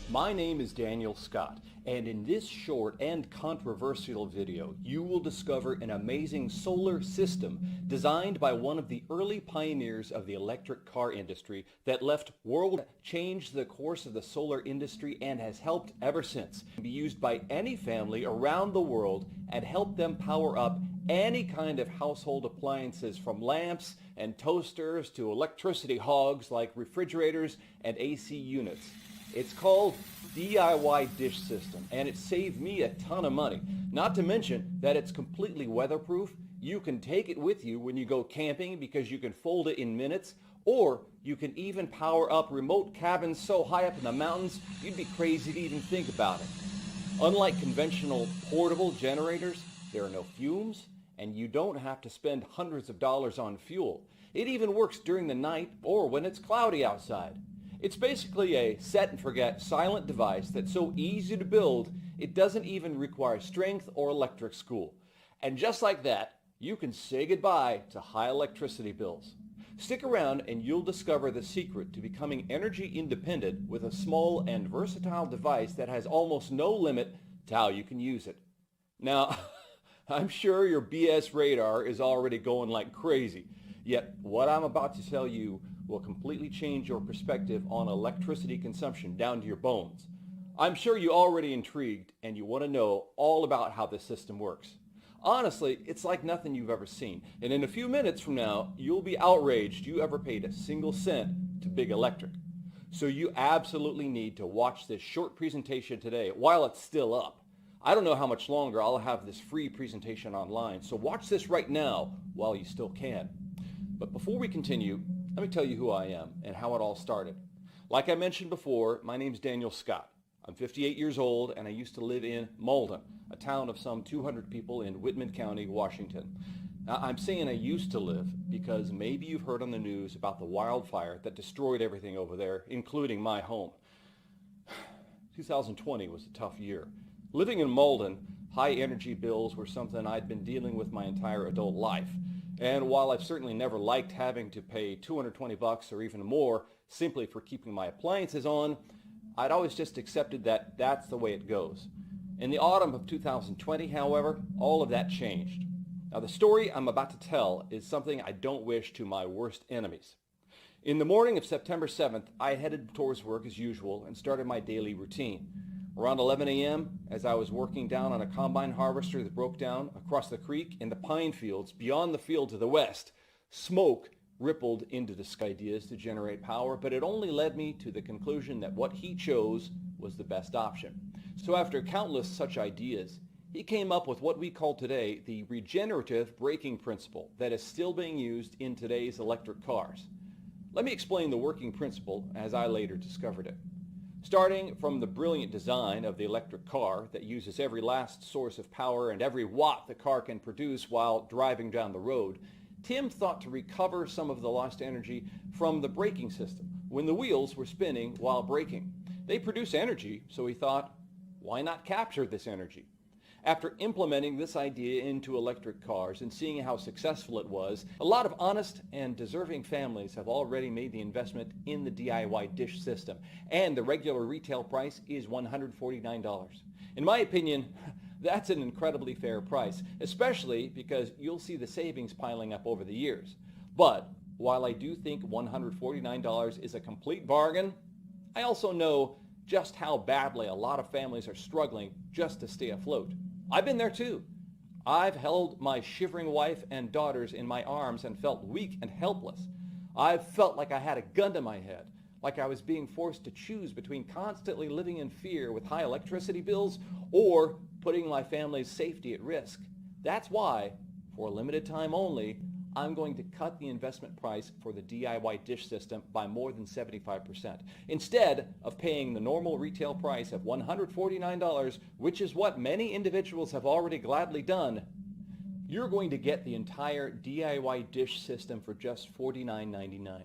My name is Daniel Scott, and in this short and controversial video, you will discover an amazing solar system designed by one of the early pioneers of the electric car industry that left world changed the course of the solar industry and has helped ever since. It can be used by any family around the world and help them power up any kind of household appliances, from lamps and toasters to electricity hogs like refrigerators and AC units. It's called DIY dish system, and it saved me a ton of money. Not to mention that it's completely weatherproof. You can take it with you when you go camping because you can fold it in minutes, or you can even power up remote cabins so high up in the mountains you'd be crazy to even think about it. Unlike conventional portable generators, there are no fumes, and you don't have to spend hundreds of dollars on fuel. It even works during the night or when it's cloudy outside. It's basically a set and forget silent device that's so easy to build it doesn't even require strength or electric school. And just like that, you can say goodbye to high electricity bills. Stick around and you'll discover the secret to becoming energy independent with a small and versatile device that has almost no limit to how you can use it. Now, I'm sure your BS radar is already going like crazy, yet what I'm about to tell you will completely change your perspective on electricity consumption down to your bones. I'm sure you're already intrigued and you want to know all about how this system works. Honestly, it's like nothing you've ever seen, and in a few minutes from now, you'll be outraged you ever paid a single cent to Big Electric. So you absolutely need to watch this short presentation today while it's still up. I don't know how much longer I'll have this free presentation online, so watch this right now while you still can. But before we continue, let me tell you who I am and how it all started. Like I mentioned before, my name's Daniel Scott. I'm 58 years old and I used to live in Malden, a town of some 200 people in Whitman County, Washington. Now, I'm saying I used to live because maybe you've heard on the news about the wildfire that destroyed everything over there, including my home. 2020 was a tough year. Living in Malden, high energy bills were something I'd been dealing with my entire adult life. And while I've certainly never liked having to pay $220 or even more simply for keeping my appliances on, I'd always just accepted that that's the way it goes. In the autumn of 2020, however, all of that changed. Now, the story I'm about to tell is something I don't wish to my worst enemies. In the morning of September 7th, I headed towards work as usual and started my daily routine. Around 11 a.m., as I was working down on a combine harvester that broke down across the creek in the pine fields beyond the field to the west, smoke rippled into the sky. Ideas to generate power, but it only led me to the conclusion that what he chose was the best option. So after countless such ideas, he came up with what we call today the regenerative braking principle that is still being used in today's electric cars. Let me explain the working principle as I later discovered it. Starting from the brilliant design of the electric car that uses every last source of power and every watt the car can produce while driving down the road, Tim thought to recover some of the lost energy from the braking system when the wheels were spinning while braking. They produce energy, so he thought, why not capture this energy? After implementing this idea into electric cars and seeing how successful it was, a lot of honest and deserving families have already made the investment in the DIY dish system, and the regular retail price is $149. In my opinion, that's an incredibly fair price, especially because you'll see the savings piling up over the years. But while I do think $149 is a complete bargain, I also know just how badly a lot of families are struggling just to stay afloat. I've been there too. I've held my shivering wife and daughters in my arms and felt weak and helpless. I've felt like I had a gun to my head, like I was being forced to choose between constantly living in fear with high electricity bills or putting my family's safety at risk. That's why, for a limited time only, I'm going to cut the investment price for the DIY dish system by more than 75%. Instead of paying the normal retail price of $149, which is what many individuals have already gladly done, you're going to get the entire DIY dish system for just $49.99.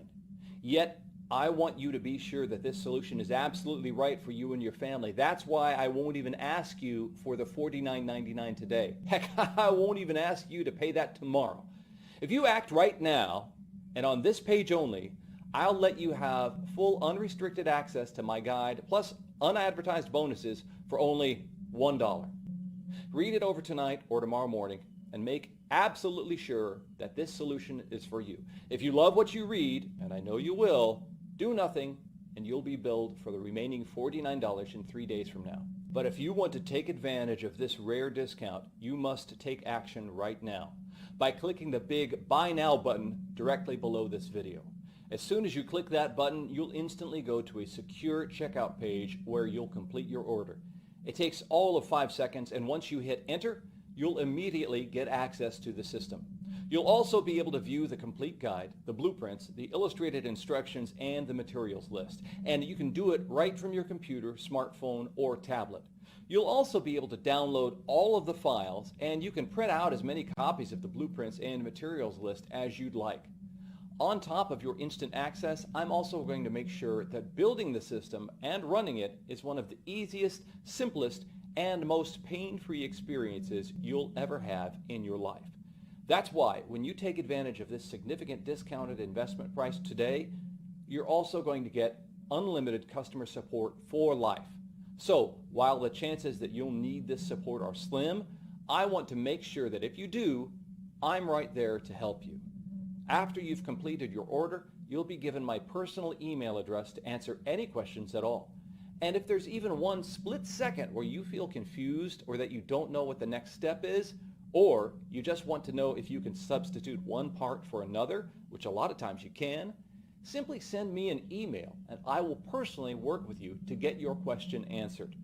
Yet, I want you to be sure that this solution is absolutely right for you and your family. That's why I won't even ask you for the $49.99 today. Heck, I won't even ask you to pay that tomorrow. If you act right now, and on this page only, I'll let you have full unrestricted access to my guide plus unadvertised bonuses for only $1. Read it over tonight or tomorrow morning and make absolutely sure that this solution is for you. If you love what you read, and I know you will, do nothing and you'll be billed for the remaining $49 in 3 days from now. But if you want to take advantage of this rare discount, you must take action right now by clicking the big Buy Now button directly below this video. As soon as you click that button, you'll instantly go to a secure checkout page where you'll complete your order. It takes all of 5 seconds, and once you hit enter, you'll immediately get access to the system. You'll also be able to view the complete guide, the blueprints, the illustrated instructions, and the materials list. And you can do it right from your computer, smartphone, or tablet. You'll also be able to download all of the files, and you can print out as many copies of the blueprints and materials list as you'd like. On top of your instant access, I'm also going to make sure that building the system and running it is one of the easiest, simplest, and most pain-free experiences you'll ever have in your life. That's why when you take advantage of this significant discounted investment price today, you're also going to get unlimited customer support for life. So while the chances that you'll need this support are slim, I want to make sure that if you do, I'm right there to help you. After you've completed your order, you'll be given my personal email address to answer any questions at all. And if there's even one split second where you feel confused or that you don't know what the next step is, or you just want to know if you can substitute one part for another, which a lot of times you can, simply send me an email and I will personally work with you to get your question answered.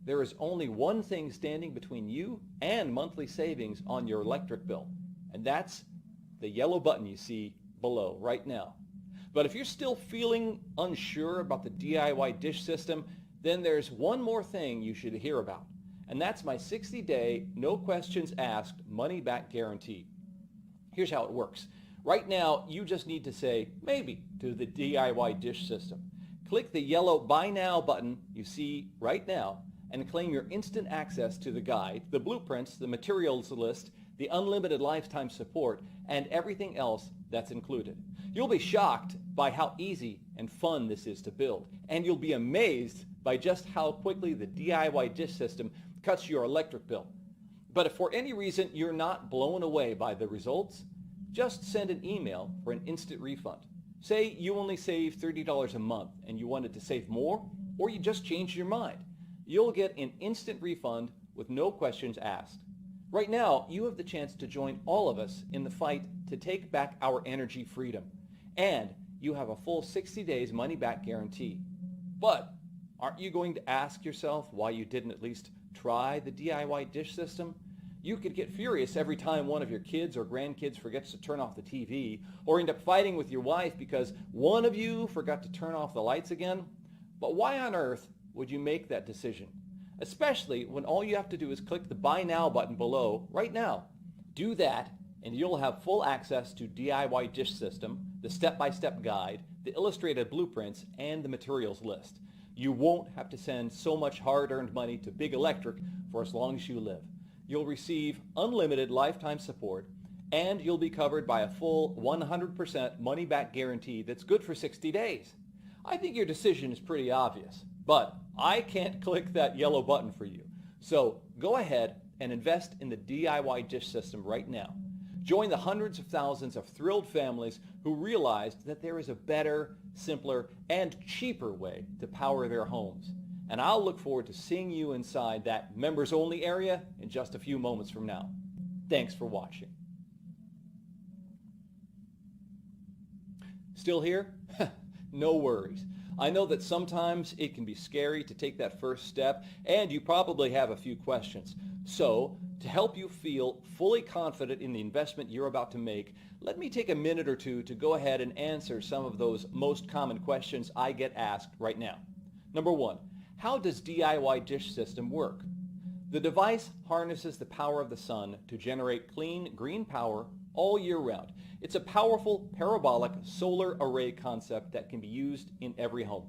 There is only one thing standing between you and monthly savings on your electric bill, and that's the yellow button you see below right now. But if you're still feeling unsure about the DIY dish system, then there's one more thing you should hear about, and that's my 60-day, no questions asked, money-back guarantee. Here's how it works. Right now, you just need to say maybe to the DIY dish system. Click the yellow Buy Now button you see right now and claim your instant access to the guide, the blueprints, the materials list, the unlimited lifetime support, and everything else that's included. You'll be shocked by how easy and fun this is to build, and you'll be amazed by just how quickly the DIY dish system cuts your electric bill. But if for any reason you're not blown away by the results, just send an email for an instant refund. Say you only save $30 a month and you wanted to save more, or you just changed your mind. You'll get an instant refund with no questions asked. Right now, you have the chance to join all of us in the fight to take back our energy freedom. And you have a full 60 days money-back guarantee. But aren't you going to ask yourself why you didn't at least try the DIY dish system? You could get furious every time one of your kids or grandkids forgets to turn off the TV, or end up fighting with your wife because one of you forgot to turn off the lights again. But why on earth would you make that decision? Especially when all you have to do is click the Buy Now button below right now. Do that and you'll have full access to DIY dish system, the step-by-step guide, the illustrated blueprints, and the materials list. You won't have to send so much hard-earned money to Big Electric for as long as you live. You'll receive unlimited lifetime support, and you'll be covered by a full 100% money-back guarantee that's good for 60 days. I think your decision is pretty obvious, but I can't click that yellow button for you. So go ahead and invest in the DIY dish system right now. Join the hundreds of thousands of thrilled families who realized that there is a better, simpler, and cheaper way to power their homes. And I'll look forward to seeing you inside that members-only area in just a few moments from now. Thanks for watching. Still here? No worries. I know that sometimes it can be scary to take that first step, and you probably have a few questions. So, to help you feel fully confident in the investment you're about to make, let me take a minute or two to go ahead and answer some of those most common questions I get asked right now. Number one, how does DIY dish system work? The device harnesses the power of the sun to generate clean green power all year round. It's a powerful parabolic solar array concept that can be used in every home.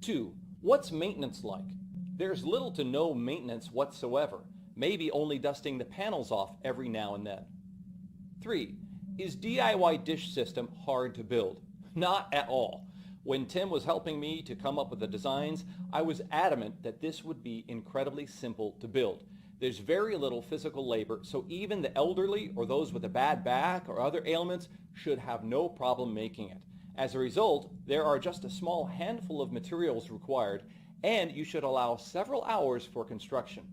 2. What's maintenance like? There's little to no maintenance whatsoever, maybe only dusting the panels off every now and then. 3. Is DIY dish system hard to build? Not at all. When Tim was helping me to come up with the designs, I was adamant that this would be incredibly simple to build. There's very little physical labor, so even the elderly or those with a bad back or other ailments should have no problem making it. As a result, there are just a small handful of materials required, and you should allow several hours for construction.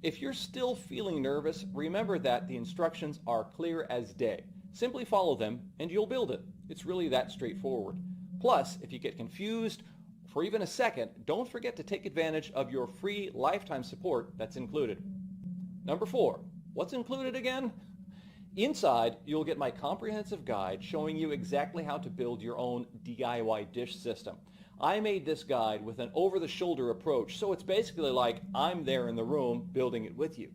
If you're still feeling nervous, remember that the instructions are clear as day. Simply follow them and you'll build it. It's really that straightforward. Plus, if you get confused for even a second, don't forget to take advantage of your free lifetime support that's included. Number 4, what's included again? Inside, you'll get my comprehensive guide showing you exactly how to build your own DIY dish system. I made this guide with an over-the-shoulder approach, so it's basically like I'm there in the room building it with you.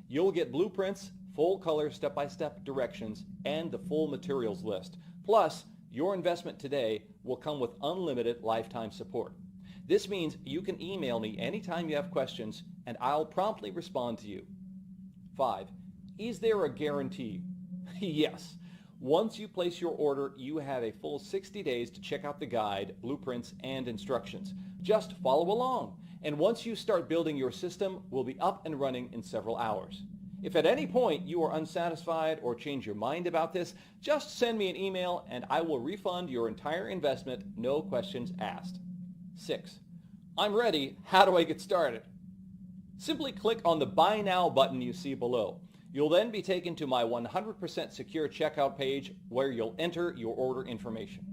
You'll get blueprints, full-color step-by-step directions, and the full materials list. Plus, your investment today will come with unlimited lifetime support. This means you can email me anytime you have questions, and I'll promptly respond to you. 5. Is there a guarantee? Yes. Once you place your order, you have a full 60 days to check out the guide, blueprints, and instructions. Just follow along, and once you start building your system, we'll be up and running in several hours. If at any point you are unsatisfied or change your mind about this, just send me an email and I will refund your entire investment, no questions asked. 6. I'm ready. How do I get started? Simply click on the Buy Now button you see below. You'll then be taken to my 100% secure checkout page where you'll enter your order information.